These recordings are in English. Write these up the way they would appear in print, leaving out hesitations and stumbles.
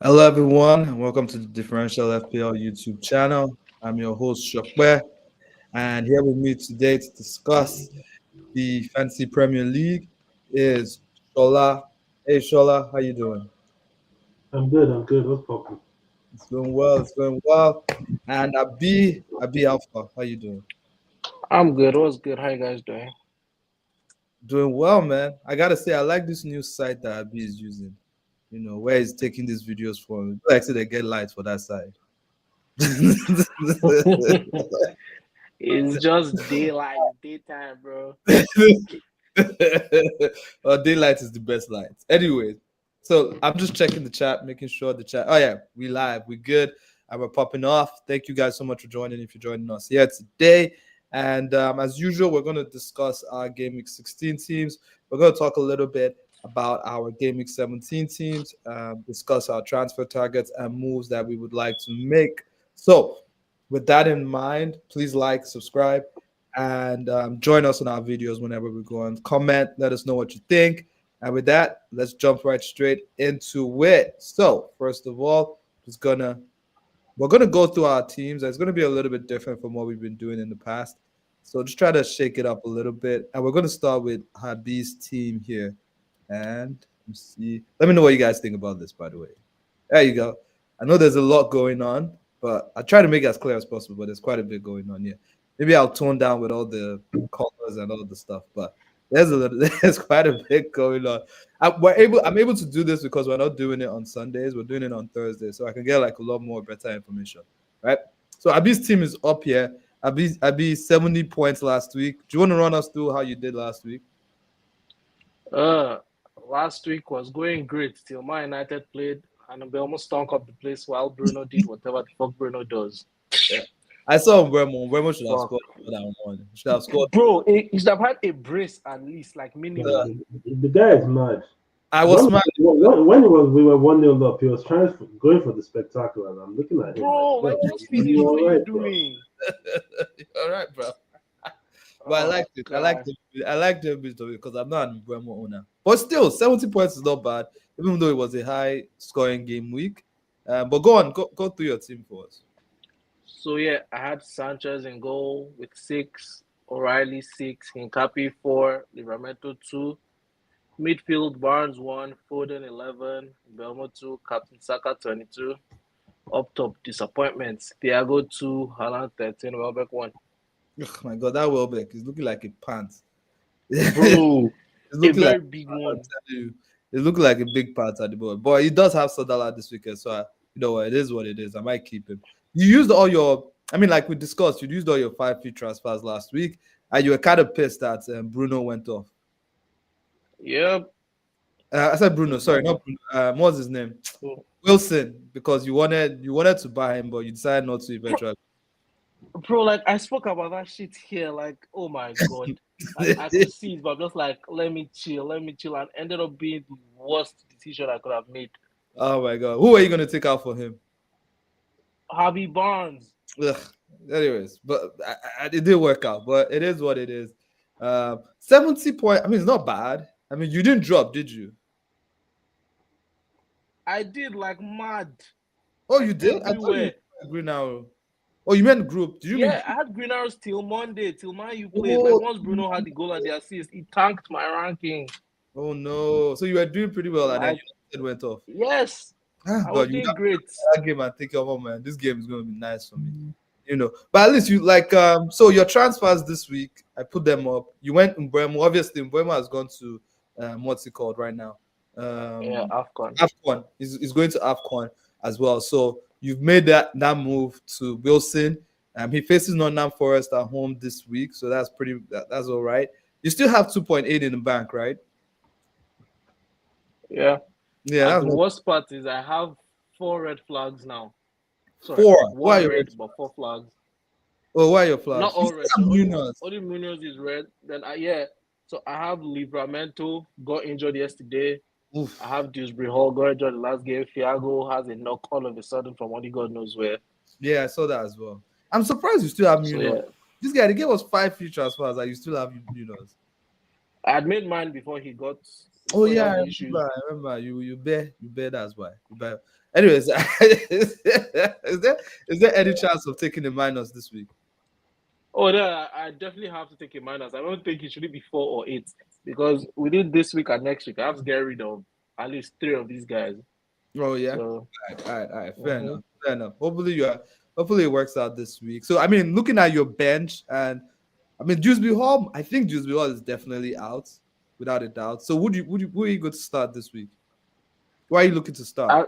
Hello, everyone, and welcome to the Differential FPL YouTube channel. I'm your host, Shokwe, and here with me today to discuss the Fantasy Premier League is Shola. Hey, Shola, how you doing? I'm good. I'm good. What's popping? It's going well. It's going well. And Abi Alpha, how you doing? I'm good. What's good? How you guys doing? Doing well, man. I gotta say, I like this new site that Abi is using. Where he's taking these videos from. Like, say they get lights for that side. It's just daylight, daytime, bro. Daylight is the best light. Anyways, so I'm just checking the chat, making sure the chat. Oh yeah, we live, we good, and we're popping off. Thank you guys so much for joining. If you're joining us here today, and as usual, we're going to discuss our Game Week 16 teams. We're going to talk a little bit about our Game Week 17 teams, discuss our transfer targets and moves that we would like to make. So, with that in mind, please like, subscribe, and join us on our videos whenever we go on. Comment, let us know what you think. And with that, let's jump right straight into it. So, first of all, we're gonna go through our teams. It's gonna be a little bit different from what we've been doing in the past. So just try to shake it up a little bit. And we're gonna start with Habib's team here. And let's see. Let me know what you guys think about this, by the way. There you go. I know there's a lot going on, but I try to make it as clear as possible, but there's quite a bit going on here. Maybe I'll tone down with all the colors and all the stuff, but there's quite a bit going on. I'm able to do this because we're not doing it on Sundays, we're doing it on Thursdays, so I can get like a lot more better information. Right. So Abi's team is up here. Abi 70 points last week. Do you want to run us through how you did last week? Uh, Last week was going great till Man United played, and we almost stunk up the place while Bruno did whatever the fuck Bruno does. Yeah. I saw Bremo. Bremo should have Fuck, scored more than one. Should have scored. bro. He should have had a brace at least, like Uh, minimum. The guy is mad. I was When smart. when it was we were 1-0 up, he was going for the spectacular, and I'm looking at him Bro, like, like bro, just finish. you What all are you right, bro? doing? All right, bro. But I Oh liked it. god. I liked it because I'm not an Bremo owner. But still, 70 points is not bad, even though it was a high scoring game week. But go on, go through your team for us. So yeah, I had Sanchez in goal with 6, O'Reilly 6, Hincapi 4, Livramento 2, midfield Barnes 1, Foden 11, Belmo 2, Captain Saka 22, up top disappointments, Thiago 2, Haaland 13, Welbeck 1. Oh my God, that Welbeck is looking like a pant. Bro, It's a looking like very big I'll one. tell you, it looked like a big part at the moment. But he does have Sutherland this weekend, so you know what, it is what it is. I might keep him. You used all your, I mean, like we discussed, you used all your 5 free transfers last week, and you were kind of pissed that Bruno went off. Yep. I said Bruno, sorry, not Bruno. What's his name? Wilson, because you wanted to buy him, but you decided not to eventually. Bro, like I spoke about that shit here, like, oh my god. Like I could see it, but I'm just like, let me chill, and ended up being the worst decision I could have made. Oh my God, who are you gonna take out for him? Harvey Barnes. Ugh. Anyways, but it didn't work out. But it is what it is. 70 point. I mean, it's not bad. I mean, you didn't drop, did you? I did like mad. Oh, Like you did? I thought you everywhere. were Green Arrow. Oh, you meant group. Did you mean? Yeah, I had green arrows till Monday, till Man you played. Like Oh, once Bruno had the goal and the assist, it tanked my ranking. oh no. So you were doing pretty well, and then Like, it went off. yes, Ah, I was God, you doing great. that game and think, oh man, this game is going to be nice for me. But at least you like so your transfers this week, I put them up. You went in Bremo. Obviously, Bremo has gone to what's it called right now? Yeah, AFCON. AFCON. He's going to AFCON as well. So you've made that move to Wilson. He faces Nottingham Forest at home this week, so that's all right. You still have 2.8 in the bank, right? Yeah. Yeah, And that's the not worst part is I have 4 red flags now. Sorry, four. Why are one you red, but 4 flags. Oh, why are your Not flags? You all still red. have So Munoz. only Munoz is red. Then yeah. So I have Livramento got injured yesterday. Oof. I have Dewsbury Hall got injured the last game. Fiago has a knock all of a sudden from only God knows where. Yeah, I saw that as well. I'm surprised you still have So Munoz. yeah. This guy, they gave us 5 free transfers, and you still have Munoz. I had made mine before he got Oh before he yeah, had the issues. I remember. You bear. That's why. You bear. Anyways, is there any chance of taking the minus this week? Oh, yeah, I definitely have to take a minus. I don't think it should be 4 or 8 because within this week and next week, I have to get rid of at least 3 of these guys. Oh yeah. So, All right. Fair mhm. enough. Fair enough. Hopefully it works out this week. So I mean, looking at your bench, and I mean, Dewsbury Hall. I think Dewsbury Hall is definitely out, without a doubt. So who are you going to start this week? Why are you looking to start? I,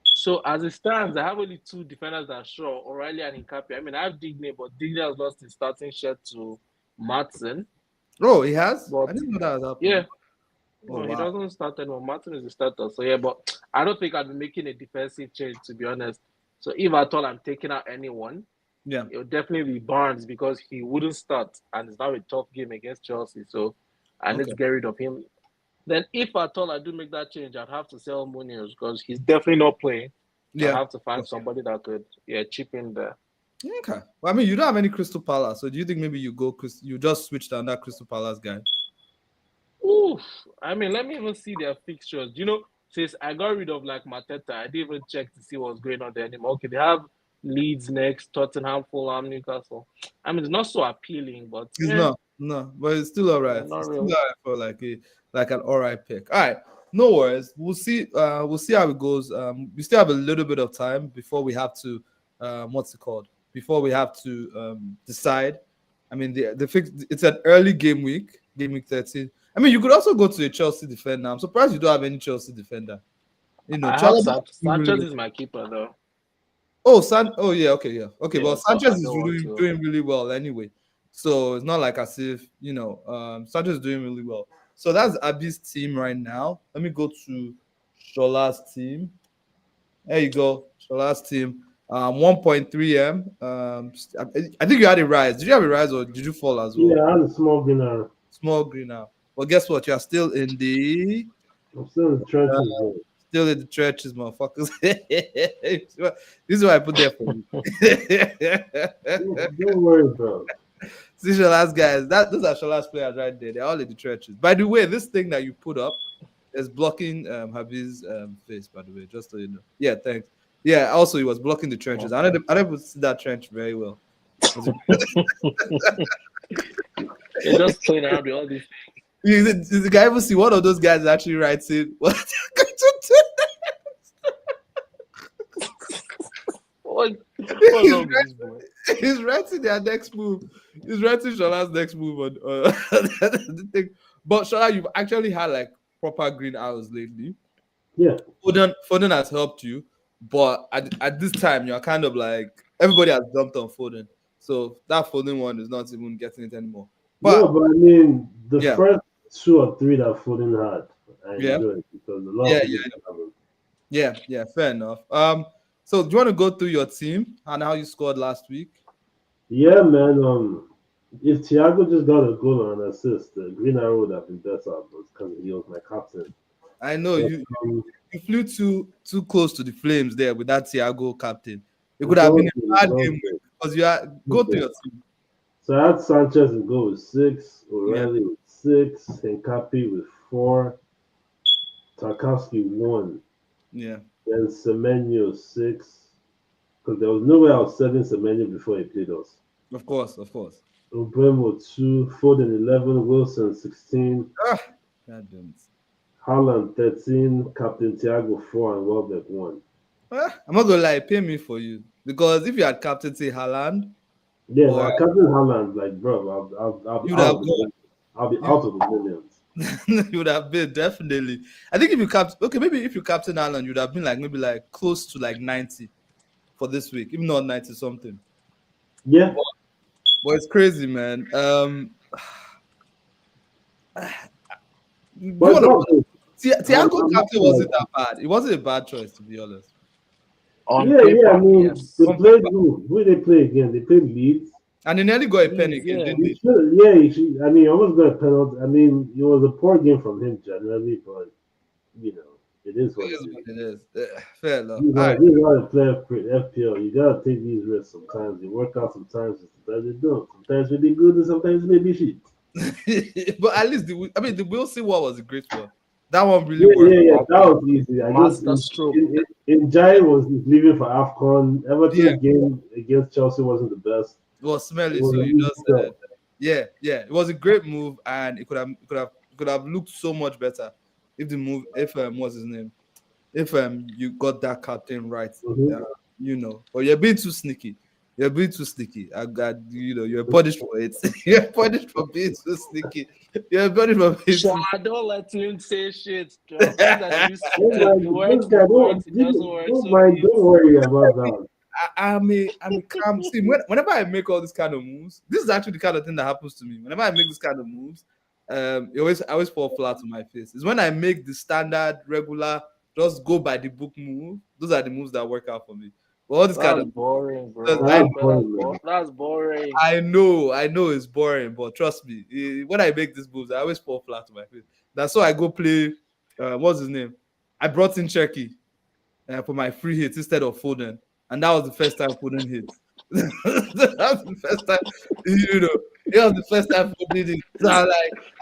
so as it stands, I have only 2 defenders that are sure, O'Reilly and Hincapié. I mean, I have Digne, but Digne has lost his starting shirt to Martin. Oh, he has. I But didn't know that was happening. yeah, Oh no, he wow. doesn't start anymore. Martin is the starter. So yeah, but I don't think I'll be making a defensive change to be honest. So if at all I'm taking out anyone, Yeah. it will definitely be Barnes because he wouldn't start and it's now a tough game against Chelsea. So I need Okay. to get rid of him. Then if at all I do make that change, I'd have to sell Munoz because he's definitely not playing. So I'd Yeah. have to find somebody that could chip in there. Okay. Well, I mean, you don't have any Crystal Palace, so do you think maybe you just switch down that Crystal Palace guy? Oof. I mean, let me even see their fixtures. Since I got rid of like Mateta, I didn't even check to see what's going on there anymore. Okay, they have Leeds next, Tottenham, Fulham, Newcastle. I mean, it's not so appealing, but It's not, no, but it's still all right. not It's still all really. right for like an all right pick. All right, no worries. We'll see. We'll see how it goes. We still have a little bit of time before we have to, what's it called? Before we have to decide. I mean, the fix. It's an early game week 13. I mean, you could also go to a Chelsea defender. I'm surprised you don't have any Chelsea defender. I have Chalobah is doing really Sanchez well. is my keeper though. Oh yeah, okay, yeah, okay. Well, Yeah, but Sanchez I is don't want really to. doing really well anyway, so it's not like as if Sanchez is doing really well. So that's Abby's team right now. Let me go to Shola's team. There you go, Shola's team. 1.3 m. I think you had a rise. Did you have a rise or did you fall as well? Yeah, I had a small dinner. Small green now. Well, guess what? You are still in the I'm still in the trenches, bro. still in the trenches, motherfuckers. This is what I put there for you. Don't worry, bro. See Shola's guys. Those are Shola's players right there. They're all in the trenches. By the way, this thing that you put up is blocking Habib's face, by the way, just so you know. Yeah, thanks. Yeah, also he was blocking the trenches. I never see that trench very well. You're just playing around with all these Is the guy ever see one of those guys actually writing what they're going to do? What's wrong with this boy? He's writing their next move. He's writing Shola's next move on the thing. But Shola, you've actually had like proper green hours lately. Yeah. Foden has helped you, but at this time you're kind of like everybody has jumped on Foden, so that Foden one is not even getting it anymore. No, But but I mean, the yeah, first 2 or 3 that Foden had, I yeah, enjoyed because a lot yeah, of people haven't. yeah. Fair enough. So do you want to go through your team and how you scored last week? Yeah, man. If Thiago just got a goal or an assist, the green arrow would have been better, because he was my captain. I know But, you flew too close to the flames there with that Thiago captain. It could it's have been all a bad game because you are go through your team. So I had Sanchez and goal with 6, Yeah, O'Reilly with 6, Hincapié with 4, Tarkowski 1, yeah, then Semenyo 6, because there was no way I was selling Semenyo before he played us. of course. Obemo 2, Foden 11, Wilson 16, God damn it. Haaland 13, Captain Thiago 4, and Welbeck 1. I'm not gonna lie, pay me for you because if you had captaincy Haaland, Yeah, boy, now Captain Haaland, like, bro, I'll be you'd out have of gone. the, I'll be out of the millions. You would have been definitely. I think if you maybe if you captain Haaland, you'd have been like maybe like close to like 90 for this week, if not 90 something. Yeah, But it's crazy, man. but it's not good. Thiago I'm not captain like, wasn't that bad. It wasn't a bad choice to be honest. On yeah, I paper, mean, yes. they played who? Who they play again? They played Leeds. And they nearly got a pen Leeds, again, yeah. didn't they? He should, I mean, he almost got a penalty. I mean, it was a poor game from him generally, but it is what It it is is. what it is. Fair enough. You All right. gotta play FPL. You gotta take these risks sometimes. They work out sometimes, and sometimes they don't. Sometimes they be good, and sometimes they be shit. But at least the Wilson one was a great one. That one really Yeah, worked. yeah, yeah. That was easy. I just Master stroke. in Jai was leaving for AFCON. Yeah, Everton game against Chelsea wasn't the best. it was It smelly, was so an you easy just sell. yeah, yeah. It was a great move, and it could have looked so much better if the move if what's his name if you got that captain right, Mhm. uh, But you're being too sneaky. You're being too sneaky. I got you're punished for it. You're punished for being too sneaky. You're punished for being too. Sha, don't let him say shit, Joe. Things that you say, Don't mind it this works, guy. it works, it doesn't work. Don't So be mind. it. Don't worry about that. I'm a calm. See, whenever I make all these kind of moves, this is actually the kind of thing that happens to me. Whenever I make this kind of moves, I always fall flat on my face. It's when I make the standard, regular, just go by the book move. Those are the moves that work out for me. But all this kind That's of boring, because bro. That's That's, fine, man. that's boring. I know it's boring, but trust me, when I make these moves, I always fall flat on my face. That's why I go play. What's his name? I brought in Cherky for my free hits instead of Foden, and that was the first time Foden hit. That was the first time, it was the first time Foden hit.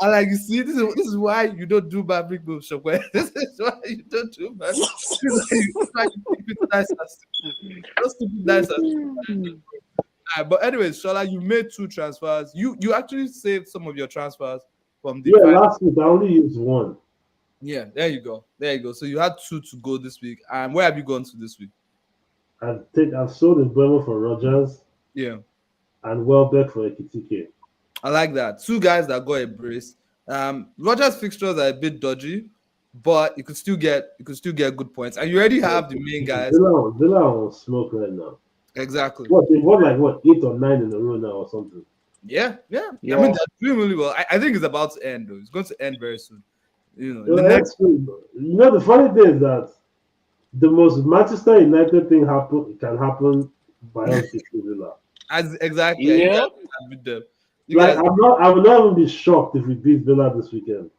So you see, this is why you don't do bad big moves, Shokwe. This is why you don't do bad. This is why you keep it nice and simple. Just keep it nice and simple. But anyways, Shola, you made two transfers. You actually saved some of your transfers from the Yeah, final. last week I only used one. Yeah, there you go. There you go. So you had two to go this week. And where have you gone to this week? I've sold in Bremer for Rogers Yeah, and Welbeck for Ekitike. I like that. Two guys that got a brace. Rogers fixtures are a bit dodgy, but you could still get good points. And you already have the main guys. Villa on smoke right now. Exactly. What they won like what 8 or 9 in a row now or something. Yeah, yeah. I Yeah. mean, they're doing really well. I think it's about to end though. It's going to end very soon. In the Well, next. that's true. The funny thing is that the most Manchester United thing can happen by us beating Villa. Exactly. You guys Yep. can beat them. You Like guys. I would not even be shocked if we beat Villa this weekend.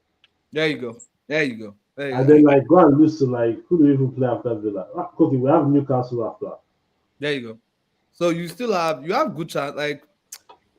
There you go. There you go. There you And go. then like go and lose to like who do we even play after Villa? Okay, we have Newcastle after. There you go. So you have good chance. Like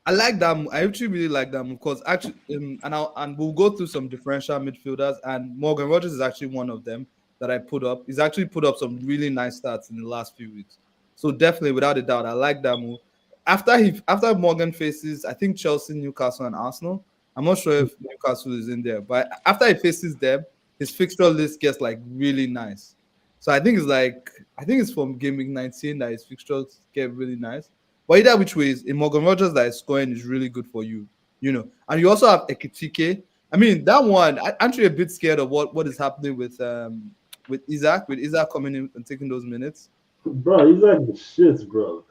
I like that. I actually really like that move because actually, and we'll go through some differential midfielders, and Morgan Rogers is actually one of them that I put up. He's actually put up some really nice stats in the last few weeks. So definitely, without a doubt, I like that move. After Morgan faces, I think Chelsea, Newcastle, and Arsenal. I'm not sure if Newcastle is in there, but after he faces them, his fixture list gets like really nice. So I think it's from game week 19 that his fixtures get really nice. But either which ways, a Morgan Rogers that is scoring is really good for you. And you also have Ekitike. I mean, that one, I'm actually a bit scared of what is happening with Isaac coming in and taking those minutes. Bro, he's like the shit, bro.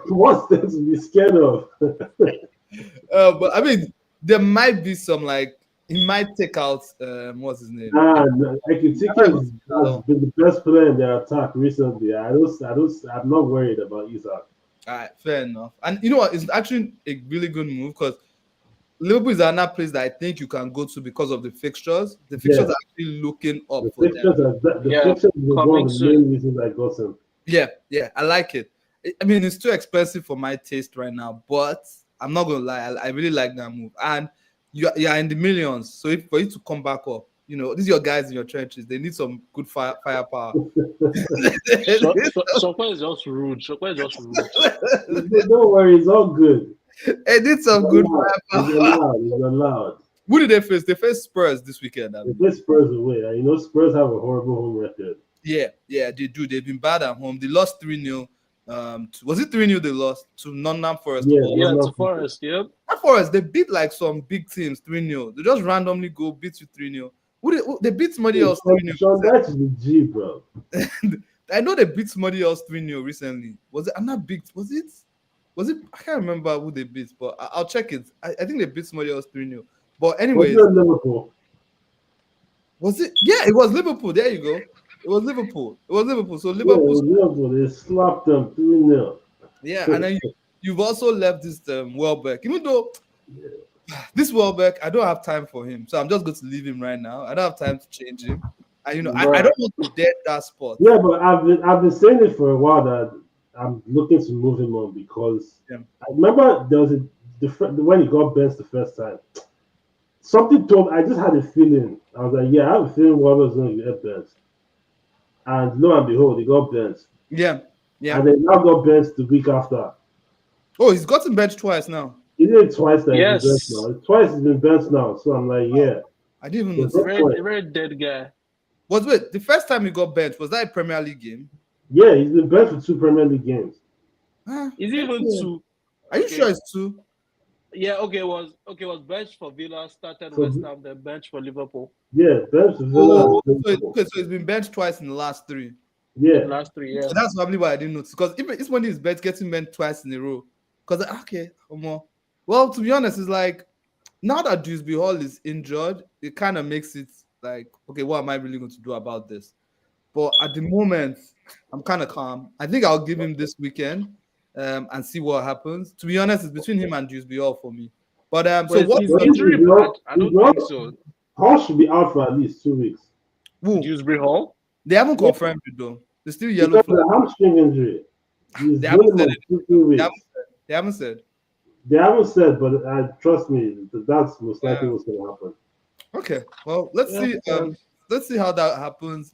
What's there to be scared of? But I mean, there might be some like he might take out what's his name? No, Ekitike has been the best player in their attack recently. I'm not worried about Isaac. All right, fair enough. And you know what? It's actually a really good move because Liverpool is another place that I think you can go to because of the fixtures. The fixtures Yeah, are actually looking up the for them. Yeah, fixtures is one coming of the soon. main reasons I got him. Yeah, yeah, I like it. I mean, it's too expensive for my taste right now, but I'm not gonna lie, I really like that move. And you're in the millions, so for you to come back up, these are your guys in your trenches. They need some good firepower. Shokwe is just rude. Shokwe is just rude. Don't worry, it's all good. They need some It's good allowed. firepower. It's allowed. Who did they face? They faced Spurs this weekend. I They mean. play Spurs away, and Spurs have a horrible home record. Yeah, they do. They've been bad at home. They lost 3-0. Was it 3-0 they lost to Nottingham Forest? Yeah, Yeah, not to Forest. Yep. Not Forest, they beat like some big teams 3-0. They just randomly go beat you 3-0. They beat somebody else 3-0. Sean Dyche is the G, bro. I know they beat somebody else 3-0 recently. Was it? I'm not big. Was it? I can't remember who they beat, but I'll check it. I think they beat somebody else 3-0. But anyways, Was it Liverpool? was it? Yeah, it was Liverpool. There you go. It was Liverpool. So Yeah, it Liverpool. was Liverpool. They slapped them 3-0. Yeah, and then you've also left this Welbeck. Even though this Welbeck, I don't have time for him, so I'm just going to leave him right now. I don't have time to change him. And I Right. don't want to dead that spot. Yeah, but I've been saying it for a while that I'm looking to move him on because Yeah. I remember there was a when he got benched the first time. Something told I just had a feeling. I was like, yeah, I have a feeling Walker's going to get benched. And lo and behold, he got benched. Yeah. Yeah. And then now got benched the week after. Oh, he's gotten benched twice now. He did it twice that he's been benched Yes, now. Twice he's been benched now. So I'm like, Wow. yeah, I didn't even there's notice no that. point. a very dead guy. Wait, the first time he got benched, was that a Premier League game? Yeah, he's been benched for two Premier League games. Ah, Is he even yeah. two? Are you sure Okay. it's two? Yeah, was benched for Villa, started So West Ham, then benched for Liverpool yeah, benched for Villa and Oh, Liverpool. okay, so he's been benched twice in the last three. in the Yeah, last three. So Yeah. that's probably why I didn't notice. Because even it's when he's getting benched twice in a row. Because okay, more. Well, to be honest, it's like now that Dewsbury Hall is injured, it kind of makes it like, okay, what am I really going to do about this? But at the moment, I'm kind of calm. I think I'll give him this weekend and see what happens. To be honest, it's between him and Dewsbury Hall for me. But But so what? is but injury bad? I He's don't not. think so. Hall should be out for at least 2 weeks. Who? Dewsbury Hall? They haven't Yeah, confirmed it though. There's still yellow because of flag. the hamstring injury. He's They haven't said minimum it. two, three They haven't weeks. said. They haven't said. They haven't said, but trust me, that's most likely Um, what's going to happen. okay. Well, let's Yeah. see. Let's see how that happens.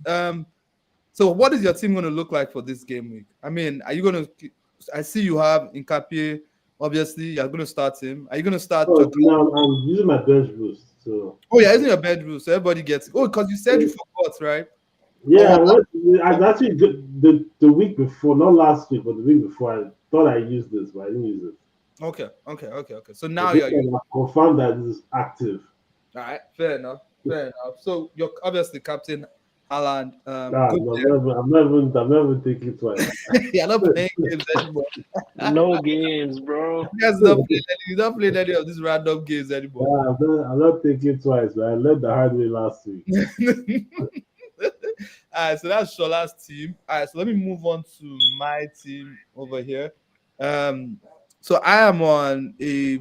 So what is your team going to look like for this game week? I mean, are you going to? I see you have Nkapie. Obviously, you're going to start him. Are you going to start? Oh, now I'm using my bench boost. So Oh yeah, isn't your bedroom? So everybody gets. Oh, because you said you forgot, right? yeah, Oh, I actually the week before, not last week, but the week before, I thought I used this, but I didn't use it. okay. So But now this you're one, I confirmed that this is active. all right. Fair enough. Fair enough. So you're obviously captain Haaland. Nah, Good no, there. I'm never thinking twice. You're not playing games anymore. No games, bro. You guys not playing any, you not playing any of these random games anymore. Nah, I'm not thinking twice, but I learned the hard way last week. All right, so that's Shola's team. All right, so let me move on to my team over here. Um, so I am on I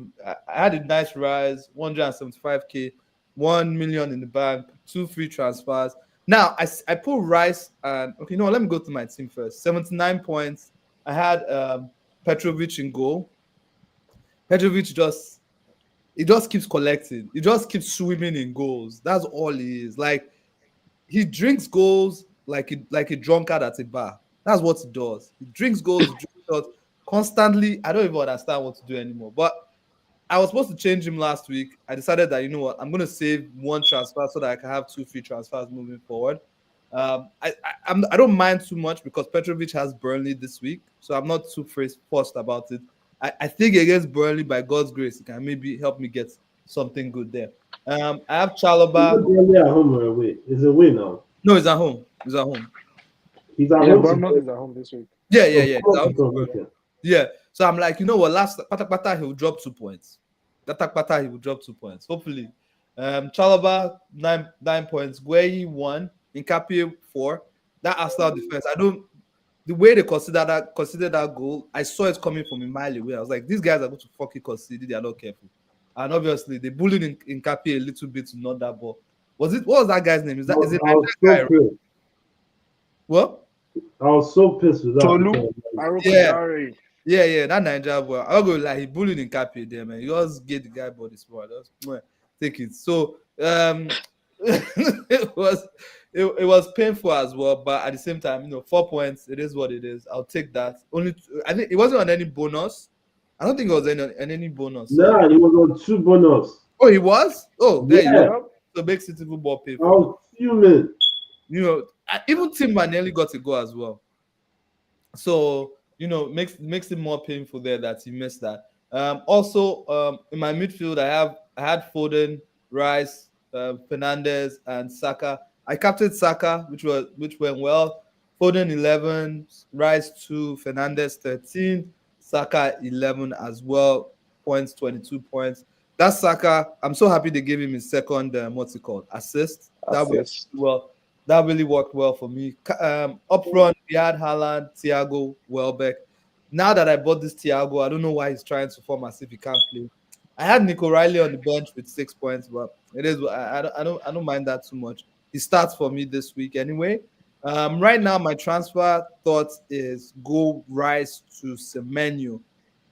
had a nice rise, 175k, 1 million in the bank, two free transfers. Now I put Rice and okay, no, let me go to my team first. 79 points. I had Petrovic in goal. Petrovic just keeps collecting. He just keeps swimming in goals. That's all he is. Like he drinks goals like a drunkard at a bar. That's what he does. He drinks goals, he drinks shots constantly. I don't even understand what to do anymore. But I was supposed to change him last week. I decided that you know what, I'm going to save one transfer so that I can have two free transfers moving forward. I don't mind too much because Petrovic has Burnley this week, so I'm not too forced about it. I think against Burnley, by God's grace, it can maybe help me get something good there. I have Is Chalobah. it really at home or away? It's away now. No, he's at home. He's at home. He's at Yeah, home Bournemouth today. is at home this week. Yeah. He's at Oh, home. okay. Yeah. So I'm like, you know what? Last Pata he'll drop 2 points. Pata he will drop 2 points. Hopefully. Chalaba 9 points. Gueye 1. Nkapie 4. That Arsenal defense. I don't the way they consider that goal, I saw it coming from a mile away. I was like, these guys are going to fucking concede it. They are not careful. And obviously they bullied in Nkapie a little bit to not that ball. What was that guy's name? Is I it was that so guy? Right? pissed. What? I was so pissed with that Tolu, because Yeah. Arukudari. Yeah, that Nigeria boy. I'll go like he bullied in Capi there, man. You just get the guy body smart. Just take it. So it was painful as well, but at the same time, 4 points. It is what it is. I'll take that. I think it wasn't on any bonus. I don't think it was on any bonus. So nah, he was on two bonus. oh, he was. Oh, there you Yeah, go. So makes it even more I painful. was fuming. Even Tim Manelli got a go as well. So makes it more painful there that he missed that. Also, in my midfield, I had Foden, Rice, Fernandez, and Saka. I captained Saka, which went well. Foden 11, Rice 2, Fernandez 13, Saka 11 as well. Points 22 points. That's Saka. I'm so happy they gave him his second what's it called assist. That was Assist. well. That really worked well for me. Up front, we had Haaland, Thiago, Welbeck. Now that I bought this Thiago, I don't know why he's trying to form as if he can't play. I had Nico Riley on the bench with 6 points, but it is I don't mind that too much. He starts for me this week anyway. Right now, my transfer thought is go Rice to Semenyo.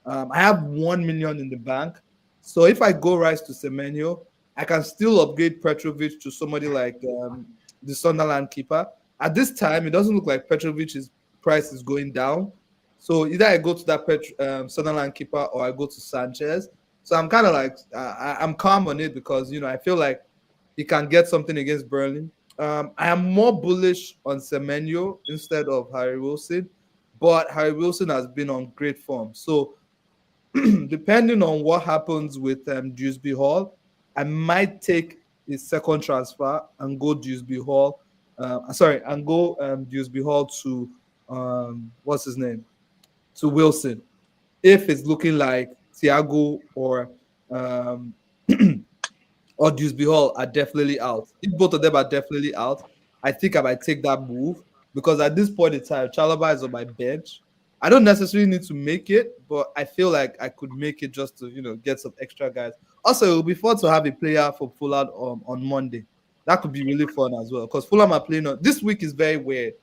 I have 1 million in the bank, so if I go Rice to Semenyo, I can still upgrade Petrovic to somebody like the Sunderland keeper. At this time, it doesn't look like Petrovic's price is going down. So either I go to that Sunderland keeper or I go to Sanchez. So I'm kind of like I'm calm on it because I feel like he can get something against Burnley. I am more bullish on Semenyo instead of Harry Wilson, but Harry Wilson has been on great form. So depending on what happens with Dewsbury Hall, I might take his second transfer and go Dewsbury Hall. And go Dewsbury Hall to what's his name, to Wilson. If it's looking like Thiago um, or Dewsbury Hall are definitely out. If both of them are definitely out, I think I might take that move because at this point in time, Chalobah is on my bench. I don't necessarily need to make it, but I feel like I could make it just to get some extra guys. Also, it would be fun to have a player for Fulham on Monday. That could be really fun as well because Fulham are playing on this week is very weird.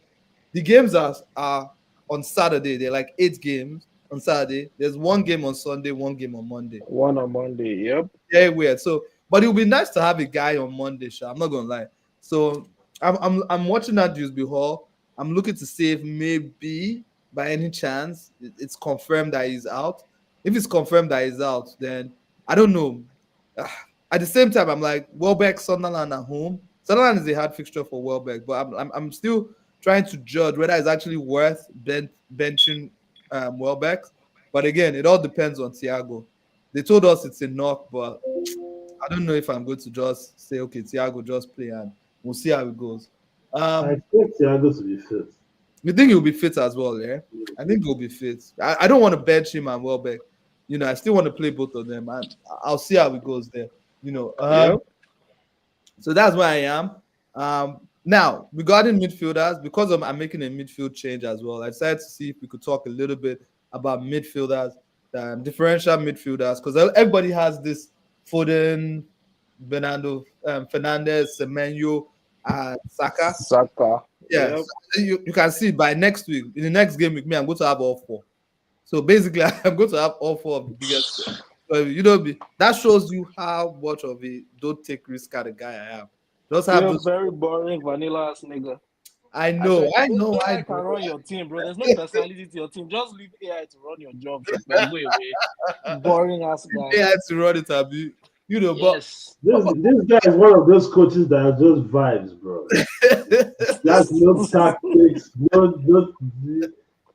The games are on Saturday. They're like 8 games on Saturday. There's one game on Sunday, one game on Monday. One on Monday. Yep. Very weird. So, but it would be nice to have a guy on Monday. Sha. I'm not gonna lie. So I'm watching that Dewsbury Hall. I'm looking to see if maybe by any chance it's confirmed that he's out. If it's confirmed that he's out, then I don't know. At the same time, I'm like Welbeck, Sunderland at home. Sunderland is a hard fixture for Welbeck, but I'm still trying to judge whether it's actually worth benching Welbeck. But again, it all depends on Thiago. They told us it's a knock, but I don't know if I'm going to just say, okay, Thiago, just play and we'll see how it goes. I expect Thiago to be fit. You think he'll be fit as well, yeah? I think he'll be fit. I don't want to bench him and Welbeck. I still want to play both of them, and I'll see how it goes there. Yep. So that's where I am. Now, regarding midfielders, because I'm making a midfield change as well, I decided to see if we could talk a little bit about midfielders, differential midfielders, because everybody has this Foden, Bernardo, Fernandez, Semenyo, Saka. Yeah, Yep. so you can see by next week, in the next game with me, I'm going to have all 4. So basically, I'm going to have all 4 of the biggest. So, that shows you how much of a don't take risk kind of guy I am. Just have You're those. very boring vanilla ass nigga. I know. AI can run your team, bro. There's no personality to your team. Just leave AI to run your job. Go away. Boring ass guy. AI to run it, Abi. Yes. This guy is one of those coaches that are just vibes, bro. That's no tactics, no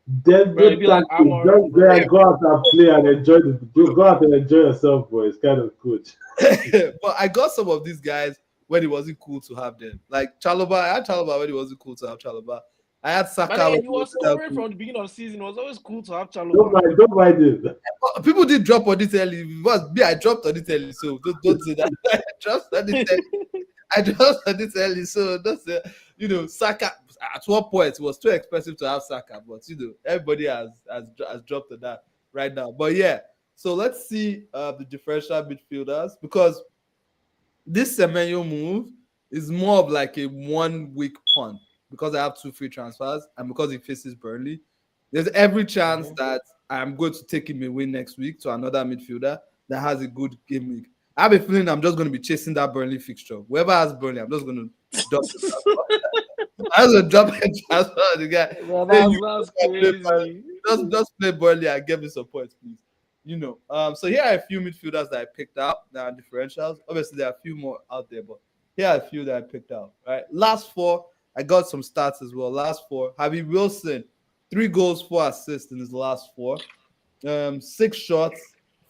Bro, be like, I'm tactics. Just go out and play and go out and enjoy yourself, boys. Kind of coach. But I got some of these guys when it wasn't cool to have them. Like Chalobah, I had Chalobah when it wasn't cool to have Chalobah. I had Saka. But when he it was wasn't that scoring cool. from the beginning of the season. It was always cool to have Don't Chalobah. mind it. People did drop on it early. It was me. I dropped on it early, so don't say that. I dropped on it early. So don't say. Saka. At one point, it was too expensive to have Saka, but everybody has dropped on that right now. But yeah, so let's see the differential midfielders, because this Semenyo move is more of like a 1 week punt because I have 2 free transfers and because he faces Burnley. There's every chance that I'm going to take him away next week to another midfielder that has a good game week. I have a feeling I'm just going to be chasing that Burnley fixture. Whoever has Burnley, I'm just going to drop it. I'm going to drop a transfer on the guy. Well, that's crazy. Just play Burnley and get me some points, please. So here are a few midfielders that I picked out that are differentials. Obviously, there are a few more out there, but here are a few that I picked out. Right, last 4, I got some stats as well. Last 4, Harvey Wilson, 3 goals, 4 assists in his last 4. 6 shots,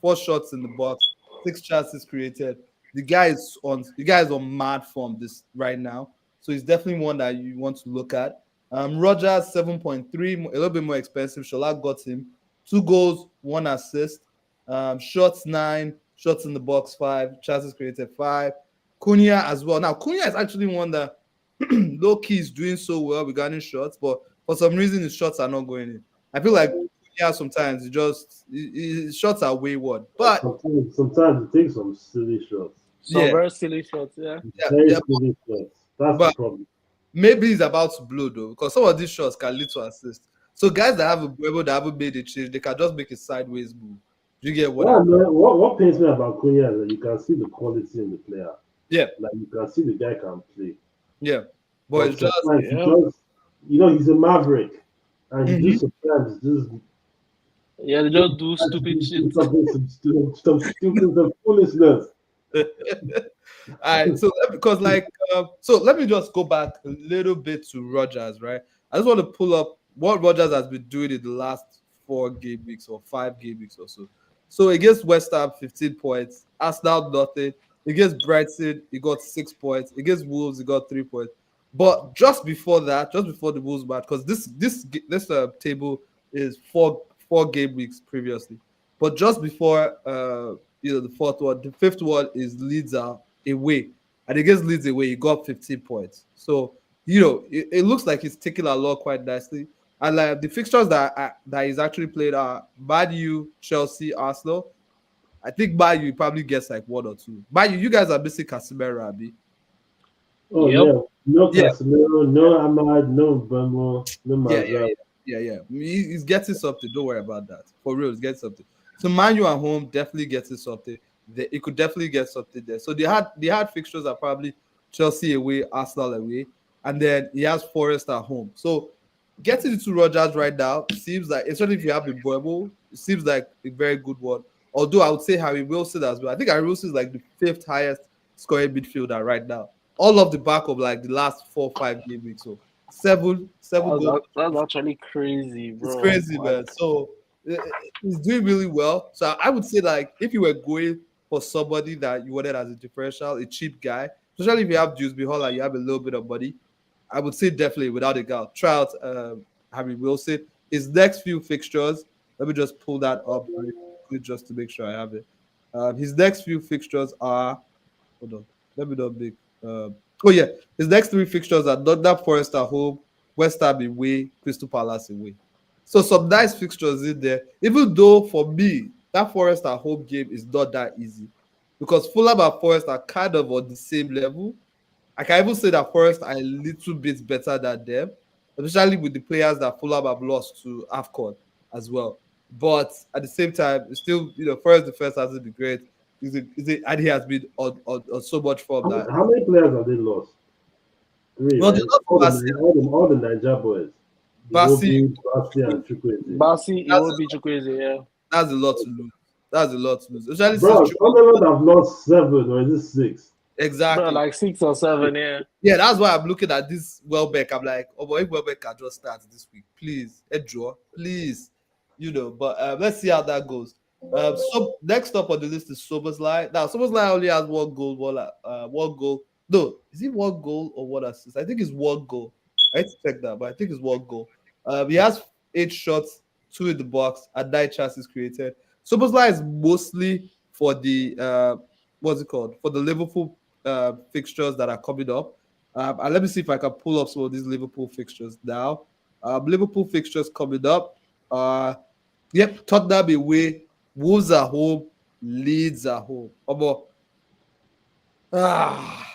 4 shots in the box, 6 chances created. The guy is on mad form this right now, so he's definitely one that you want to look at. Rogers 7.3, a little bit more expensive. Shola got him 2 goals, 1 assist. Shots 9, shots in the box 5, chances created 5. Cunha as well. Now Cunha is actually one that low key is doing so well regarding shots, but for some reason his shots are not going in. I feel like Cunha sometimes his shots are wayward, but sometimes it takes some silly shots. Some very silly shots, yeah. Very silly shots. That's the problem. maybe he's about to blow though, because some of these shots can lead to assist. So guys that have a Buemo that haven't made a change, they can just make a sideways move. Do you get what I mean? What pains me about Cunha is that you can see the quality in the player. Yeah, Like you can see the guy can play. yeah. But But it's just sometimes he Yeah. just, he's a maverick, and he Mhm. just sometimes just Yeah, they just do stupid shit. some stupid, some foolishness. All right, so because like so let me just go back a little bit to Rogers, right? I just want to pull up what Rogers has been doing in the last 4 game weeks or 5 game weeks or so. So against West Ham, 15 points. Arsenal, nothing. Against Brighton, he got 6 points. Against Wolves, he got 3 points. But just before that, just before the Wolves match, because this table is four game weeks previously. But just before the fourth one, the fifth one is Leeds are away, and against Leeds away, he got 15 points. So it looks like he's taking along quite nicely. And like the fixtures that he's actually played are Man U, Chelsea, Arsenal. I think Man U probably gets like one or two. Man U, you guys are missing Casemiro, Abi. Oh Yep. yeah, no Yeah, Casemiro, no Ahmad, no Bemo, no yeah, Mazar. yeah. He's getting something. Don't worry about that. For real, he's getting something. So Man U at home definitely getting something. He could definitely get something there. So they had fixtures are probably Chelsea away, Arsenal away, and then he has Forest at home. So getting into Rogers right now seems like, especially if you have a Buemo, it seems like a very good one. Although I would say Harry Wilson as well. I think Harry Wilson is like the fifth highest scoring midfielder right now. All of the back of like the last 4 5 game weeks. So seven goals. That's actually crazy, It's bro. crazy, Like, man. So he's doing really well. So I would say, like, if you were going for somebody that you wanted as a differential, a cheap guy, especially if you have Juice Behola, you have a little bit of money, I would say definitely without a doubt, try out Harry Wilson. His next few fixtures, let me just pull that up very quickly just to make sure I have it. His next few fixtures are, hold on, let me not make. Oh yeah, his next 3 fixtures are Nottingham Forest at home, West Ham away, Crystal Palace away. So some nice fixtures in there. Even though for me that Forest at home game is not that easy, because Fulham and Forest are kind of on the same level. I can even say that Forest are a little bit better than them, especially with the players that Fulham have lost to AFCON as well. But at the same time, it's still, Forest defense hasn't been great. And he has been on so much form that. How many players have they lost? Three, Well, they right? lost Basi, All the Niger boys. The Basi, Obi, Basti, and Chukwueze. Basi, it that's won't be too crazy, yeah. that's a lot to lose. That's a lot to lose, especially since Bro, Sunderland have lost 7, or is it 6? Bro, exactly. like 6 or 7, yeah. Yeah, that's why I'm looking at this Welbeck. I'm like, oh boy, if Welbeck can just start this week, please, draw, please, But let's see how that goes. So next up on the list is Soberslide. Now Soberslide only has one goal, one goal. No, is it one goal or one assist? I think it's one goal. I need to check that, but I think it's one goal. He has 8 shots, 2 in the box, and 9 chances created. Soberslide is mostly for the what's it called? For the Liverpool fixtures that are coming up. And let me see if I can pull up some of these Liverpool fixtures now. Liverpool fixtures coming up. Yep, Tottenham away, Wolves at home, Leeds at home. Ah,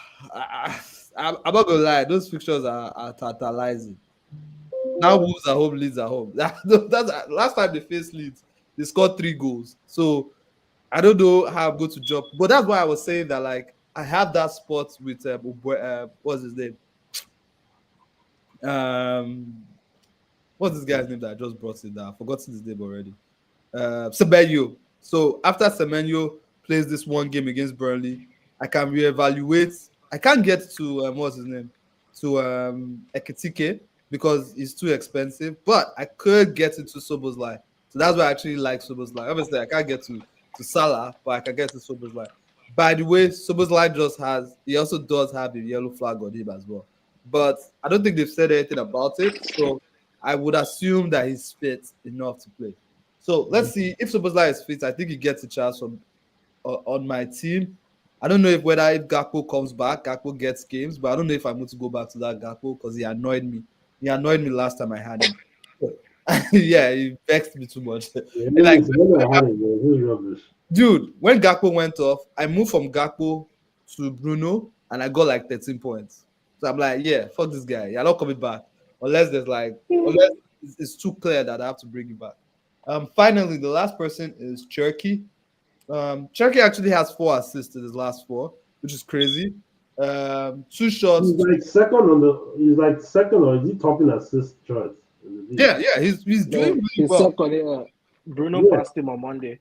I'm not gonna lie, those fixtures are tantalizing. Now Wolves at home, Leeds at home. That's last time they faced Leeds, they scored 3 goals. So I don't know how I'm going to jump, but that's why I was saying that, like, I have that spot with what's his name? Um, what's this guy's name that I just brought it down? I've forgotten his name already. Semenyo. So after Semenyo plays this one game against Burnley, I can reevaluate. I can't get to what's his name, to Ekitike, because it's too expensive. But I could get into Soboslai, so that's why I actually like Soboslai. Obviously, I can't get to Salah, but I can get to Soboslai. By the way, Soboslai he also does have a yellow flag on him as well, but I don't think they've said anything about it. So I would assume that he's fit enough to play. So let's see if Superstar is fit. I think he gets a chance on my team. I don't know if Gakpo comes back, Gakpo gets games, but I don't know if I'm going to go back to that Gakpo because he annoyed me. He annoyed me last time I had him. Yeah, he vexed me too much. Yeah, And like, maybe I had it, man. Who's rubbish? dude, when Gakpo went off, I moved from Gakpo to Bruno and I got like 13 points. So I'm like, yeah, fuck this guy. You're not coming back unless it's too clear that I have to bring you back. Finally, the last person is Cherky. Cherky actually has 4 assists in his last 4, which is crazy. 2 shots. He's like second, or is he topping assist charts in the league? Yeah, he's doing No, really he's well. second. Bruno Yeah. passed him on Monday.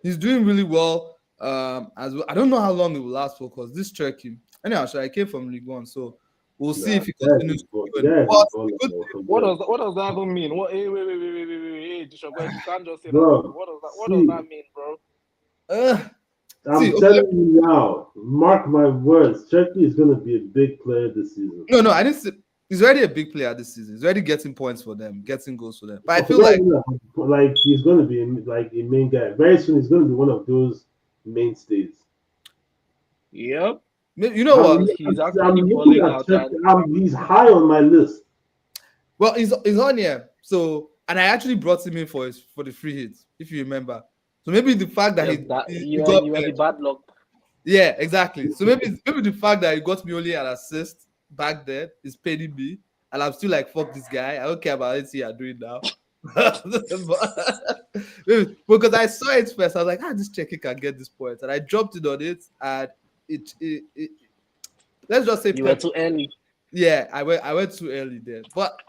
He's doing really well. As well. I don't know how long it will last for because this Cherky. Anyhow, I came from League One, so we'll see Nah, if he continues to do it. yeah, But he's balling, the good bro. thing- What does that even mean? What? Hey, wait, Dishogbed, you can't just say that. Bro, What does see, that mean, bro? See, I'm telling you now, mark my words, Cherky is going to be a big player this season. no, I didn't say he's already a big player this season. He's already getting points for them, getting goals for them. But I Okay, feel like like he's going to be like a main guy. Very soon, he's going to be one of those mainstays. Yep. you know what? He's I'm actually looking balling at out. Cherky. He's high on my list. Well, he's on here. So and I actually brought him in for the free hits, if you remember. So maybe the fact that he got You were the bad luck. yeah, exactly. So maybe the fact that he got me only an assist back then is paying me, and I'm still like, fuck this guy. I don't care about anything you're doing now. Because I saw it first, I was like, this Checky can get this point, and I dropped it on it, and it let's just say You were too early. yeah, I went too early there. But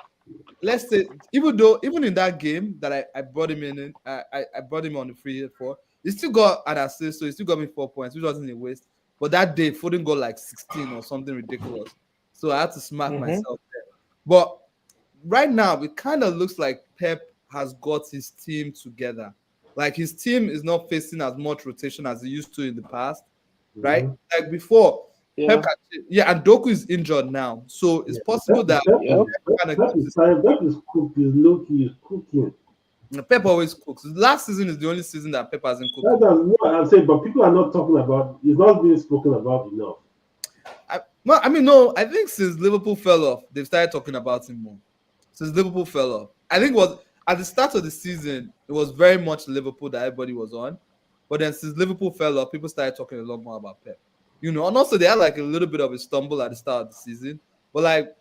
let's say even in that game that I brought him in, I brought him on the free hit for. He still got an assist, so he still got me 4 points, which wasn't a waste. But that day, Foden got like 16 or something ridiculous. So I had to smack myself there. But right now, it kind of looks like Pep has got his team together. Like his team is not facing as much rotation as he used to in the past, right? Mhm. Like before, Yeah. and Doku is injured now, so it's possible that Pep is cooked. He's low-key. He's cooking. Pep always cooks. Last season is the only season that Pep hasn't cooked. That's what I'm saying, but people are not talking about. It's not being spoken about enough. I think since Liverpool fell off, they've started talking about him more. Since Liverpool fell off, I think it was at the start of the season, it was very much Liverpool that everybody was on. But then since Liverpool fell off, people started talking a lot more about Pep. And also they had like a little bit of a stumble at the start of the season. But like,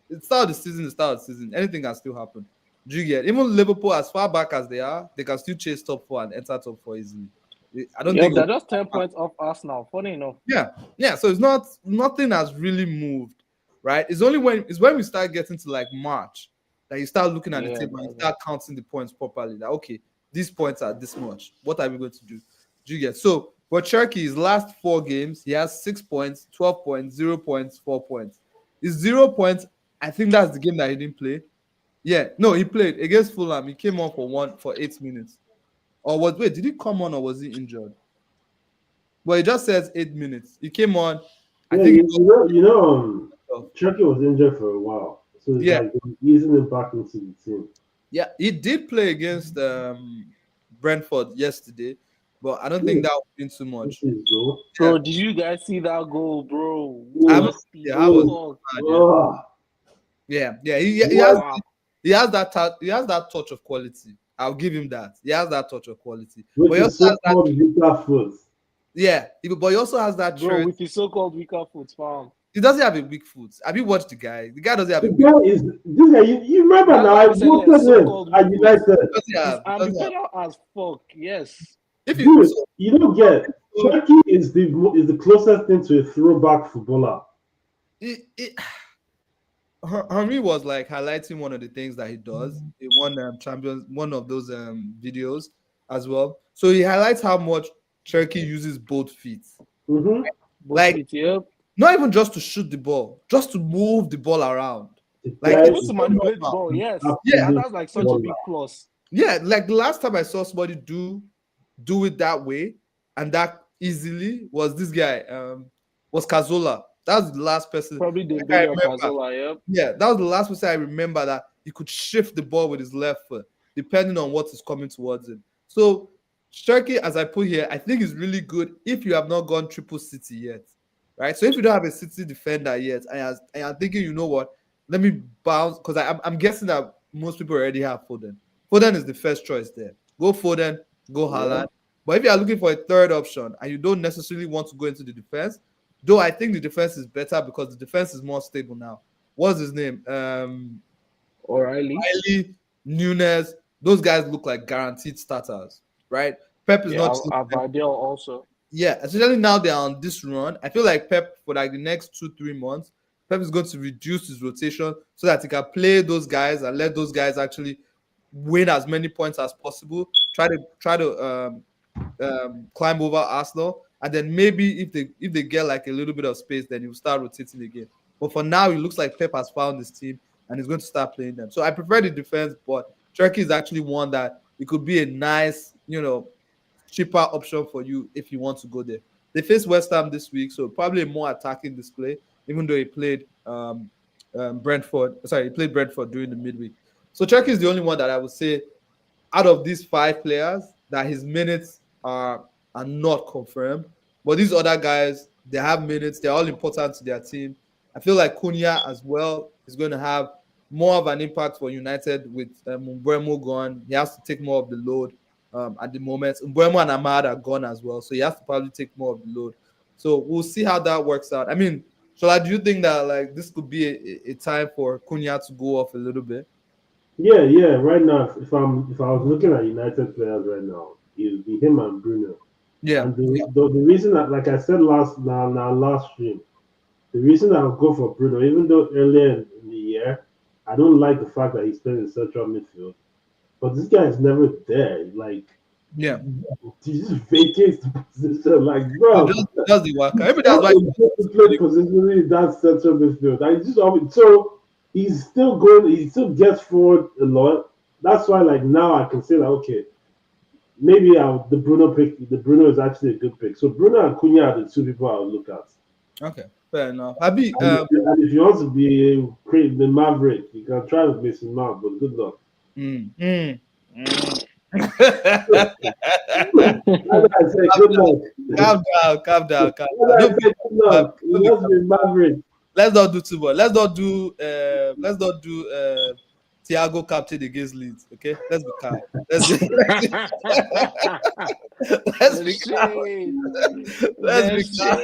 the start of the season, anything can still happen. Do you get? Even Liverpool, as far back as they are, they can still chase top 4 and enter top 4 easily. I don't think they're just 10 points off Arsenal. Funny enough. Yeah. So it's nothing has really moved, right? It's when we start getting to like March that you start looking at the table and you start counting the points properly. That okay, these points are this much. What are we going to do? Do you get? So for Cherky, his last 4 games, he has 6 points, 12 points, 0 points, 4 points. His 0 points, I think that's the game that he didn't play. Yeah, no, he played against Fulham. He came on for 8 minutes. Did he come on or was he injured? Well, it just says 8 minutes. He came on. Yeah, Cherky was injured for a while, so it's like easing him back into the team. Yeah, he did play against Brentford yesterday, but I don't think that would have been too much. Bro, did you guys see that goal, bro? He has that touch of quality. I'll give him that. He has that touch of quality. Which is so-called weaker foot. Yeah, but he also has that bro with his so-called weaker foot, fam. He doesn't have a weak foot. Have you watched the guy? The guy doesn't have a weak foot. This guy, you remember now, I voted him at United. Ambitious as fuck, yes. You don't get Cherky is the closest thing to a throwback footballer. Henry was like highlighting one of the things that he does. He won one of those videos as well. So he highlights how much Cherky uses both feet. Mm-hmm. Not even just to shoot the ball, just to move the ball around. Like to manipulate the ball, yes. Yeah, and that's like such a big plus. Yeah, like the last time I saw somebody do it that way and that easily was this guy, was Cazorla. That was the last person. Probably the Cazorla, yeah. That was the last person I remember that he could shift the ball with his left foot, depending on what is coming towards him. So Cherky, as I put here, I think is really good if you have not gone triple City yet. Right, so if you don't have a City defender yet, and I'm thinking, you know what, let me bounce, because I'm guessing that most people already have Foden. Foden is the first choice there. Go Foden, go Haaland. But if you are looking for a third option and you don't necessarily want to go into the defense, Though I think the defense is better because the defense is more stable now. What's his name? O'Reilly. Riley, Nunes. Those guys look like guaranteed starters, right? Pep is Yeah, not choosing them. Avadil also. Yeah, especially now they're on this run. I feel like Pep for like the next 2-3 months, Pep is going to reduce his rotation so that he can play those guys and let those guys actually win as many points as possible. Try to climb over Arsenal, and then maybe if they get like a little bit of space, then he'll start rotating again. But for now, it looks like Pep has found his team and he's going to start playing them. So I prefer the defense, but Turkey is actually one that it could be a nice, cheaper option for you if you want to go there. They face West Ham this week, so probably a more attacking display, even though he played Brentford. Sorry, he played Brentford during the midweek. So Turkey is the only one that I would say out of these 5 players that his minutes are not confirmed. But these other guys, they have minutes. They're all important to their team. I feel like Cunha as well is going to have more of an impact for United with Mbeumo gone. He has to take more of the load at the moment. Mbeumo and Ahmad are gone as well, so he has to probably take more of the load. So we'll see how that works out. I mean, Shola, do you think that like this could be a time for Cunha to go off a little bit? Yeah, yeah. Right now, if I was looking at United players right now, it'd be him and Bruno. Yeah, And the reason that, like I said last stream, the reason I would go for Bruno, even though earlier in the year, I don't like the fact that he's playing in central midfield. But this guy is never there. Like yeah. he just vacates the position. Like, He bro, does the work. Maybe that's how why. is he to play positionally in that central midfield? I just so he's still going. He still gets forward a lot. That's why, like now, I can say that okay, maybe the Bruno pick. The Bruno is actually a good pick. So Bruno and Cunha are the two people I would look at. Okay, fair enough. Abi, And if you want to be create the Maverick, you can try with Mason Mount, but good luck. mm, mm, mm. As I say, good luck. Calm down, calm down, calm As down. I No, say, good luck. You must be Maverick. let's not do too much. Let's not do Thiago captain against Leeds. Okay, let's be calm. Let's be calm. Let's be calm.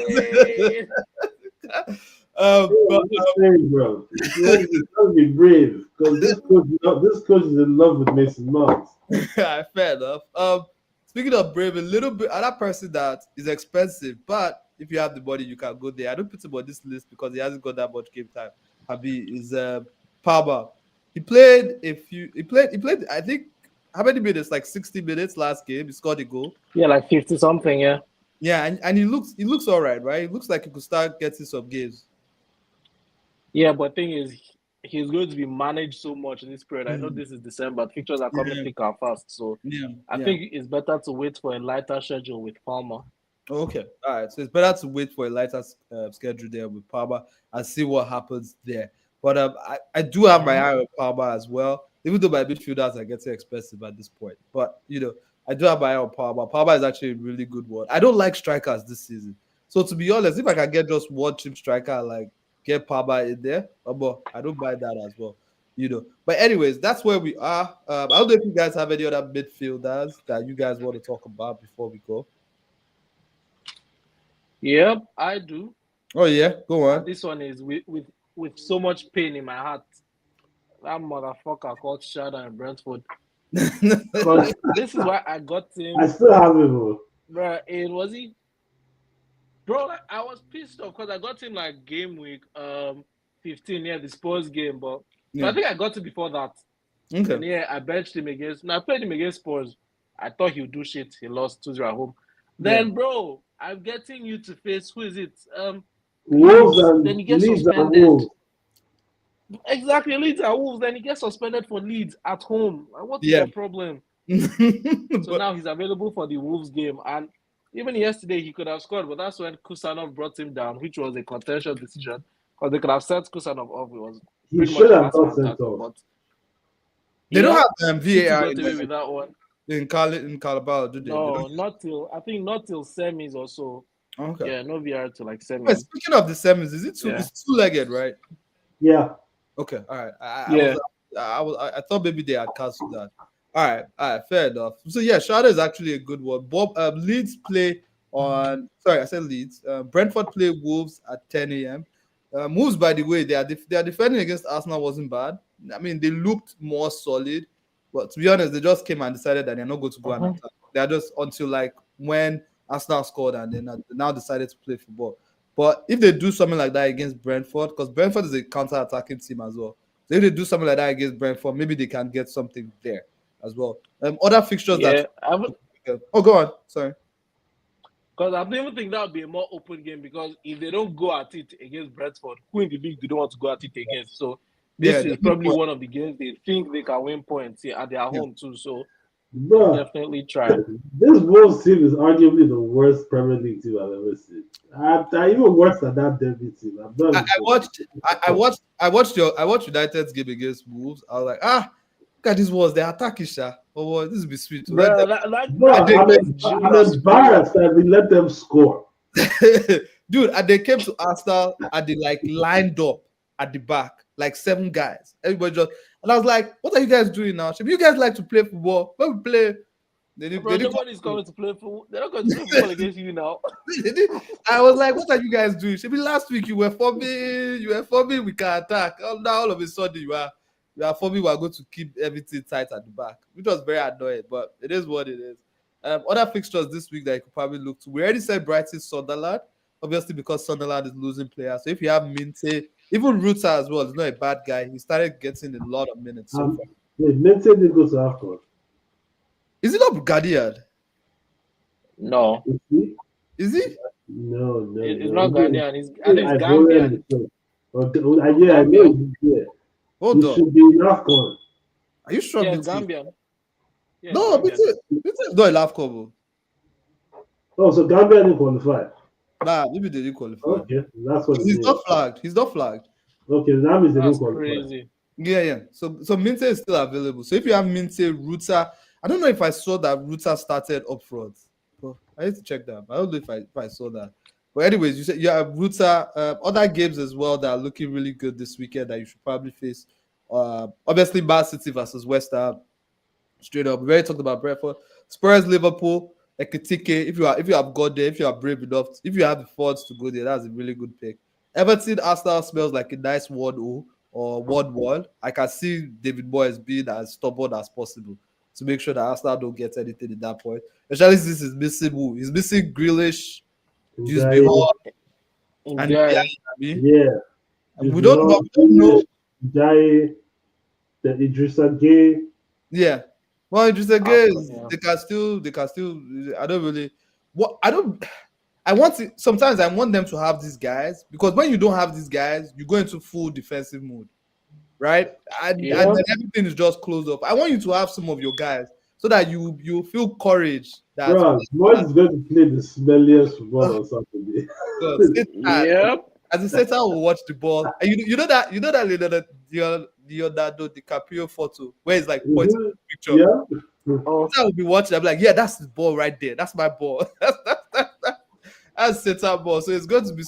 But Just saying, bro. You must be brave because this coach is in love with Mason Mount. fair enough. Speaking of brave, a little bit another person that is expensive, but if you have the money, you can go there. I don't put him on this list because he hasn't got that much game time. Abi is Palmer. He played a few. He played. I think how many minutes? Like 60 minutes last game. He scored a goal. Yeah, like 50 something. Yeah. Yeah, and he looks all right, right? He looks like he could start getting some games. Yeah, but thing is, he's going to be managed so much in this period. I know Mm. this is December. Fixtures are coming Yeah, thick and fast. So yeah, I yeah. think it's better to wait for a lighter schedule with Palmer. Okay, all right. So it's better to wait for a lighter schedule there with Palmer and see what happens there. But I do have my eye on Palmer as well, even though my midfielders are getting expensive at this point. But I do have my eye on Palmer. Palmer is actually a really good one. I don't like strikers this season, so to be honest, if I can get just one cheap striker, like get Palmer in there, but I don't buy that as well. But anyways, that's where we are. I don't know if you guys have any other midfielders that you guys want to talk about before we go. Yep, I do. Oh yeah, go And on. this one is with so much pain in my heart. That motherfucker called Shadow and Brentford. Because this is why I got him. I still have him. Bro, it was he. Bro, like, I was pissed off because I got him like game week 15, the Spurs game, but Yeah. I think I got it before that. And Okay. I benched him against. No, I played him against Spurs. I thought he would do shit. He lost 2-0 at home. Then, bro, I'm getting you to face who is it? Wolves Leeds. and Then he gets Leeds and suspended. Wolves. Exactly, Leeds and Wolves. Then he gets suspended for Leeds at home. Like, what is Yeah. your problem? So now he's available for the Wolves game. And even yesterday, he could have scored, but that's when Kusanov brought him down, which was a contentious decision because they could have sent Kusanov off. It was He pretty should much a have last got man sent tackle, off. but They don't yeah, have City VAR got away with that one. in Carabao, do they? They No, don't. not till semis or so. Okay. Yeah, no VR to like Wait, semis. speaking of the semis, is it Yeah. it's two-legged, right? Yeah. Okay, all right. Yeah. I thought maybe they had cancelled that. All right, fair enough. So yeah, Shada is actually a good one. Bob Leeds play on. Sorry, I said Leeds. Brentford play Wolves at 10 a.m. Wolves, by the way, they are defending against Arsenal wasn't bad. I mean, they looked more solid, but to be honest, they just came and decided that they're not going to go and attack. They are just until like when Arsenal scored and then now decided to play football. But if they do something like that against Brentford, because Brentford is a counter-attacking team as well, so if they do something like that against Brentford, maybe they can get something there as well. Other fixtures that. Oh, go on. Sorry. Because I don't even think that would be a more open game because if they don't go at it against Brentford, who in the league do they want to go at it against? So this is probably one of the games they think they can win points at their home too. So definitely try. This Wolves team is arguably the worst Premier League team I've ever seen. I even worse than that Derby team. I watched United's game against Wolves. I was like, look at these Wolves. They're attacking, Sha. Oh, this will be sweet. I'm embarrassed that we let them score. Dude, and they came to Arsenal and they like lined up at the back, like 7 guys. Everybody just, and I was like, what are you guys doing now? Should you guys like to play football? When we play, nobody's coming to play football. They're not going to play football against you now. I was like, what are you guys doing? Should be last week you were for me, we can attack. Now all of a sudden you are for me, we are going to keep everything tight at the back, which was very annoying, but it is what it is. Other fixtures this week that you could probably look to. We already said Brighton, Sunderland, obviously because Sunderland is losing players. So if you have Minte, even Ruta as well, he's not a bad guy. He started getting a lot of minutes so far. Minte didn't go to AFCON. Is he not Guardian? No. Is he? No. It's not Guardian. I think it's Gambian. I know he's Hold he on. should be in AFCON. Are you sure? Yeah, Gambian. Yeah, no, Minte is not a AFCON. Oh, so Gambia didn't qualify. Nah, maybe they didn't qualify. Okay, that's what he's not flagged. He's not flagged. Okay, that means they didn't qualify. Crazy. Yeah. So Minte is still available. So if you have Minte, Ruta, I don't know if I saw that Ruta started up front. But I need to check that. I don't know if I saw that. But anyways, you said you have Ruta. Other games as well that are looking really good this weekend that you should probably face. Obviously, Man City versus West Ham. Straight up, we already talked about Brentford. Spurs, Liverpool. Ekitike, if you have got there, if you are brave enough, if you have the funds to go there, that's a really good pick. Everton, Arsenal smells like a nice 1-0 or 1-1. I can see David Moyes being as stubborn as possible to make sure that Arsenal don't get anything at that point. Especially since he's missing who? He's missing Grealish, Juice Behar, and we don't know. Jai, the Idrissa Gueye. Yeah. Well, Idrissa Gueye, they can still. Sometimes I want them to have these guys because when you don't have these guys, you go into full defensive mode, right? And then everything is just closed up. I want you to have some of your guys so that you feel courage. That Moyes is going to play the smelliest football on Saturday. As a center, will watch the ball. And you know that Leonardo DiCaprio photo where it's like pointing the picture. I will be watching. I'm like, yeah, that's the ball right there. That's my ball. That's center ball. So it's going to be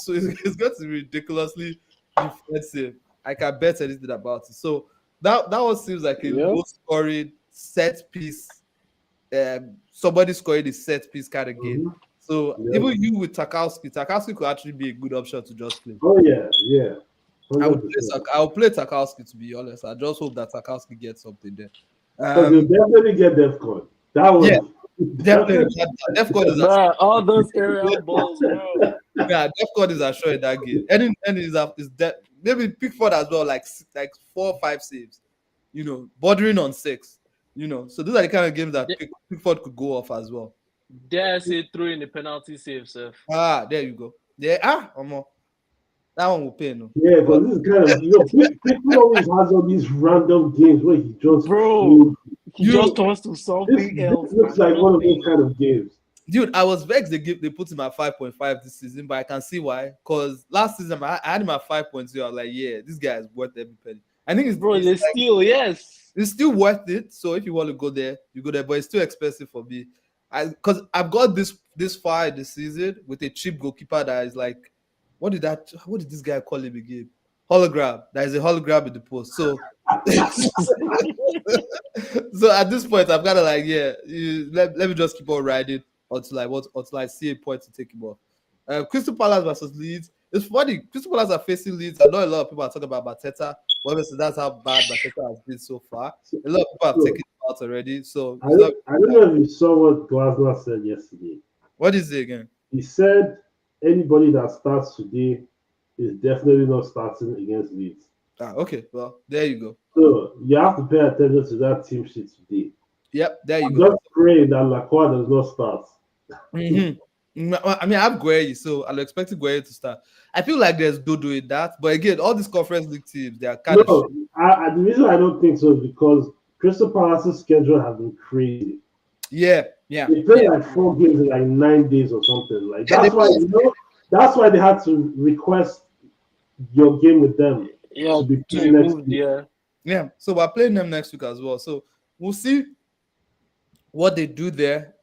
ridiculously defensive. I can bet anything about it. So that one seems like a low scoring set piece. Somebody scoring a set piece kind of game. So even you with Tarkowski could actually be a good option to just play. Oh yeah. I'll play Tarkowski, to be honest. I just hope that Tarkowski gets something there. You'll definitely get DEFCON. That was definitely. DEFCON is all those aerial balls, bro. Yeah, DEFCON is assured that game. And is that maybe Pickford as well, like 4 or 5 saves. Bordering on 6. So those are the kind of games that Pickford could go off as well. Dare I say throw in the penalty save, sir. There you go. Yeah, that one will pay, no. Yeah, but this is kind of Pickford always has all these random games where he just just turns to something else. This looks like one of those kind of games. Dude, I was vexed they put him at 5.5 this season, but I can see why. Because last season I had him at 5.0. I was like, yeah, this guy is worth every penny. I think it's still worth it. So if you want to go there, you go there, but it's still expensive for me. Because I've got this far this season with a cheap goalkeeper that is like, what did this guy call him again? Hologram. There is a hologram in the post. So, so at this point, I'm kind of like, let me just keep on riding until I see a point to take him off. Crystal Palace versus Leeds. It's funny. Crystal Palace are facing Leeds. I know a lot of people are talking about Mateta. But obviously, that's how bad Mateta has been so far. A lot of people have So, taken him out already. So I it's not. don't, I don't know if you saw what Glasner said yesterday. What is it again? He said anybody that starts today is definitely not starting against Leeds. Okay. Well, there you go. So you have to pay attention to that team sheet today. Yep, there you I'm go. just praying that Lacroix does not start. I mean, I have Gueye, so I'm expecting Gueye to start. I feel like there's Dodo in that, but again, all these conference league teams, they are kind of No, the reason I don't think so is because Crystal Palace's schedule has been crazy. yeah. They play like 4 games in like 9 days or something. Like Yeah, that's why that's why they had to request your game with them Yeah, to be to played be next moved. week. Yeah. So we're playing them next week as well. So we'll see what they do there.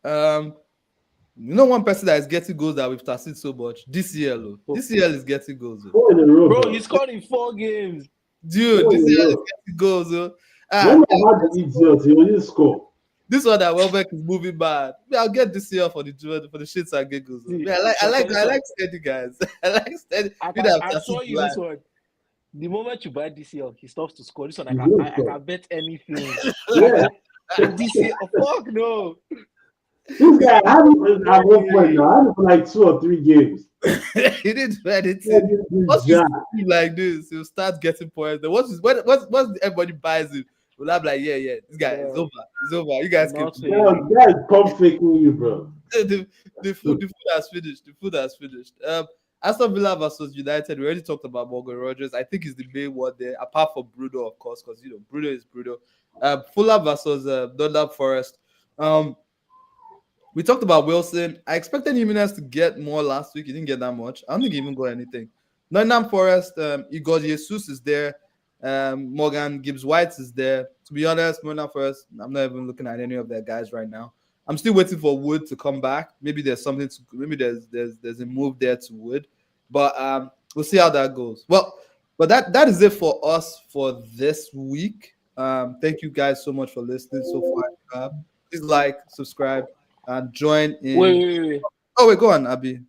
One person that is getting goals that we've tasted so much. DCL. DCL is getting goals. 4 in a row, Bro, he scored in 4 games. Dude, 4 in a DCL is row. getting goals. When I had the idiots, he didn't score. This one that Welbeck is moving bad. I'll get DCL for the shits and giggles. See, I like steady guys. I like steady. I saw you this one. The moment you buy DCL, he stops to score. This one, I can bet anything. Yeah. DCL, fuck no. This guy had him at one point now. I had him for like 2 or 3 games. He didn't do anything. Once you see like this, he'll start getting points. Then once everybody buys it, we'll have like, yeah, this guy is over. It's over. You guys can. Guys, pump faking you, bro. The food has finished. The food has finished. Aston Villa versus United. We already talked about Morgan Rogers. I think he's the main one there, apart from Bruno, of course, because Bruno is Bruno. Fulham versus Nottingham Forest. We talked about Wilson. I expected Jimenez to get more last week. He didn't get that much. I don't think he even got anything. Nottingham Forest, Igor Jesus is there. Morgan Gibbs-White is there. To be honest, Nottingham Forest, I'm not even looking at any of their guys right now. I'm still waiting for Wood to come back. Maybe there's something to. Maybe there's a move there to Wood, but we'll see how that goes. Well, but that is it for us for this week. Thank you guys so much for listening so far. Please like, subscribe, and join in. Wait. Oh wait, go on, Abi.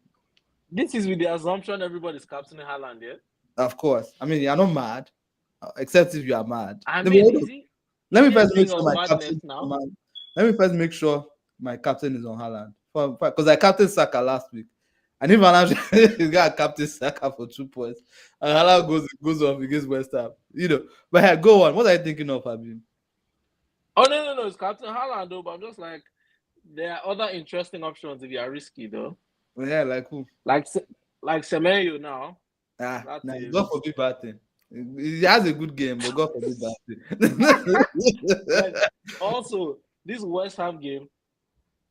This is with the assumption everybody's captaining Haaland, yeah? Of course. I mean, you're not mad, except if you are mad. Let me first make sure my captain. Let me first make sure my captain is on Haaland, because I captained Saka last week, and if Haaland got captain Saka for 2 points, and Haaland goes off against West Ham, But hey, go on. What are you thinking of, Abi? Oh no, it's Captain Haaland though. But I'm just like, there are other interesting options if you are risky though. Yeah, like who? Like Semenyo now. God forbid bad thing. He has a good game, but God forbid bad thing. Also, this West Ham game,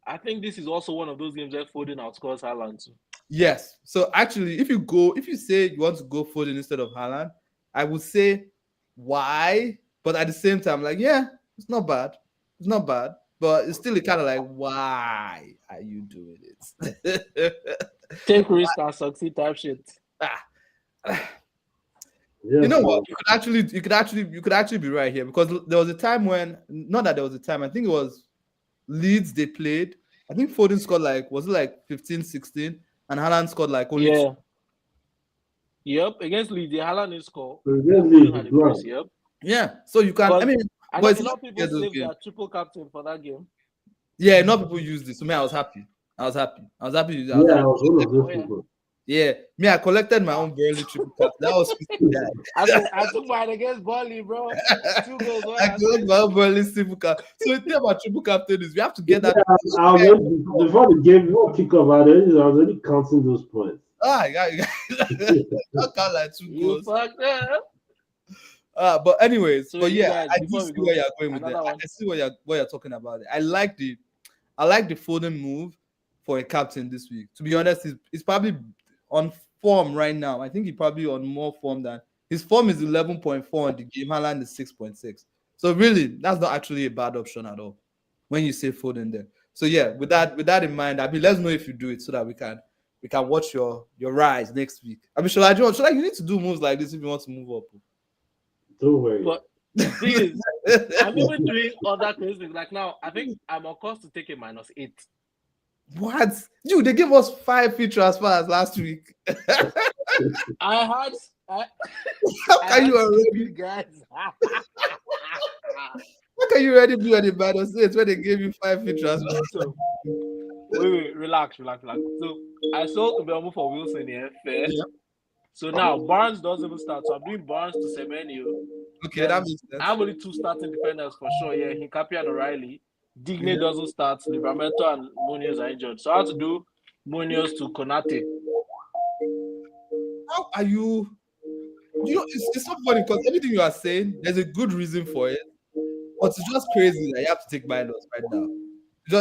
I think this is also one of those games where Foden outscores Haaland too. Yes. So actually, if you say you want to go Foden instead of Haaland, I would say why, but at the same time, like, yeah, it's not bad. It's not bad, but it's still kind of like, why are you doing it? Take risk and succeed type shit. You know what? You could actually be right here, because there was a time when, not that there was a time, I think it was Leeds they played. I think Foden scored was it like 15, 16, and Haaland scored like only 2. Yep, against Leeds, Haaland is scored. Yep. Yeah, so you can. I mean, but a lot of people saved their triple captain for that game. Yeah, not people used this. So me, I was happy. I was happy. I was one of those people. Yeah, me, I collected my own Burnley triple captain. That was 50 guys. I took mine against Burnley, bro. 2 goals. I collected my own Burnley triple captain. So the thing about triple captain is we have to get that. Before the game, before kickoff, I was already counting those points. Not count like 2 goals. You fucked up. But anyways, so but yeah, guys, I do see where you're going with that. I can see what you're talking about. I like the Foden move for a captain this week. To be honest, he's probably on form right now. I think he's probably on more form than his form is 11.4 in the game. Haaland is 6.6. So really, that's not actually a bad option at all when you say Foden there. So yeah, with that in mind, let's know if you do it so that we can watch your rise next week. You need to do moves like this if you want to move up. Don't worry. But the thing is, I'm even doing other crazy things. Like now, I think I'm on course to take a -8. What? They gave us 5 free transfers last week. I had How I can had you already? stupid guys. How can you already be on the bad state when they gave you 5 free transfers? So wait, relax. So I sold Mbeumo for Wilson here, fair. Yeah. So now Barnes doesn't even start. So I'm doing Barnes to Semenyo. Okay, Then that makes I sense. have only 2 starting defenders for sure. Yeah, Hincapié and O'Reilly. Digne Yeah. doesn't start. Livramento and Munoz are injured. So I have to do Munoz to Konate. How are you? It's so funny because everything you are saying, there's a good reason for it, but it's just crazy that you have to take minus right now.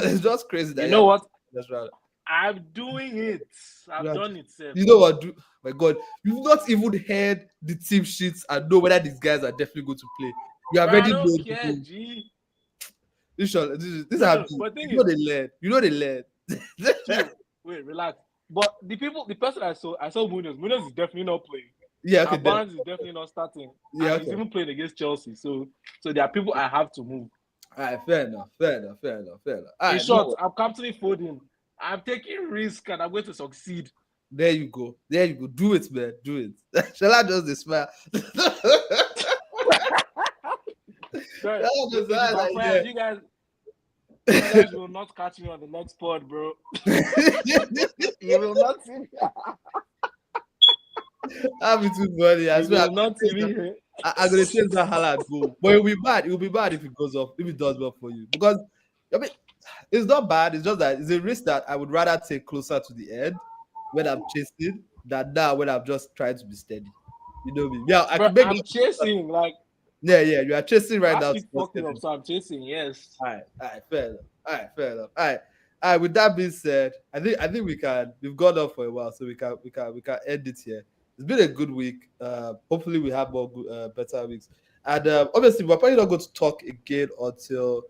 It's just crazy that You you know have what? to take minus. I'm doing it. I've Right. done it, sir. You know what? My God, you've not even heard the team sheets and know whether these guys are definitely going to play. You Bro, I already don't know. care, G. This No, are but thing you know is, they learn. You know they learn. chill. Wait, relax. But the person I saw Munoz. Munoz is definitely not playing. Yeah, okay, And then. Barnes is definitely not starting. Yeah, And he's okay. even playing against Chelsea. So there are people I have to move. All right, fair enough. All In right, short, no, I'm captaining Foden. I'm taking risk and I'm going to succeed. there you go. Do it, man. Do it. Shall I just smile? Sorry, Shall I just if it smile like backfires, you guys will not catch me on the next pod, bro. You will not see me. I'll be too funny. I You swear. will not see me here. I'm gonna change that Haaland goal, but it'll be bad. It'll be bad if it goes off. If it does well for you, because I mean, it's not bad. It's just that it's a risk that I would rather take closer to the end when I'm chasing than now when I'm just trying to be steady. You know me? Yeah, I Bro, can make. I'm chasing. Like, Yeah. You are chasing right last now. week fucking up, so I'm chasing. Yes. All right, fair enough. All right. With that being said, I think we've gone on for a while, so we can end it here. It's been a good week. Hopefully we have more good, better weeks. And obviously we're probably not going to talk again until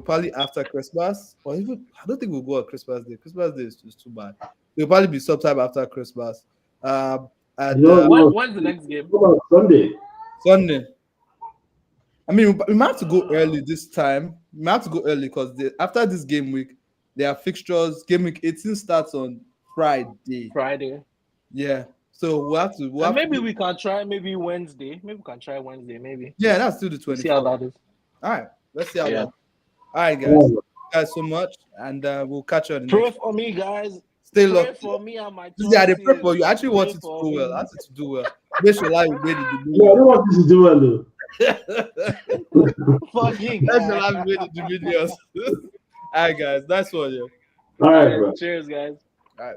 probably after Christmas, or even I don't think we'll go on Christmas Day. Christmas Day is too bad. It'll probably be sometime after Christmas. And When's the next game? What about Sunday? Sunday. I mean, we might have to go early this time. We might have to go early because after this game week, there are fixtures. Game week 18 starts on Friday. Yeah. So we'll have to. And maybe we can try Wednesday. Maybe we can try Wednesday. Maybe. Yeah, that's still the 24th. See how that is. All right. Let's see how that. Yeah. All right, guys. Thank you guys so much, and we'll catch you on the Pray next. for me, guys. Stay Pray locked. for me and my Yeah, they pray choices. for you. I actually want Pray you to for do well. me. I want you to do well. Make sure life is made in the Yeah, I don't want this to do well, though. Fucking Make sure guy. life is made in the videos. All right, guys. Nice one, yeah. All right, bro. Cheers, guys. All right.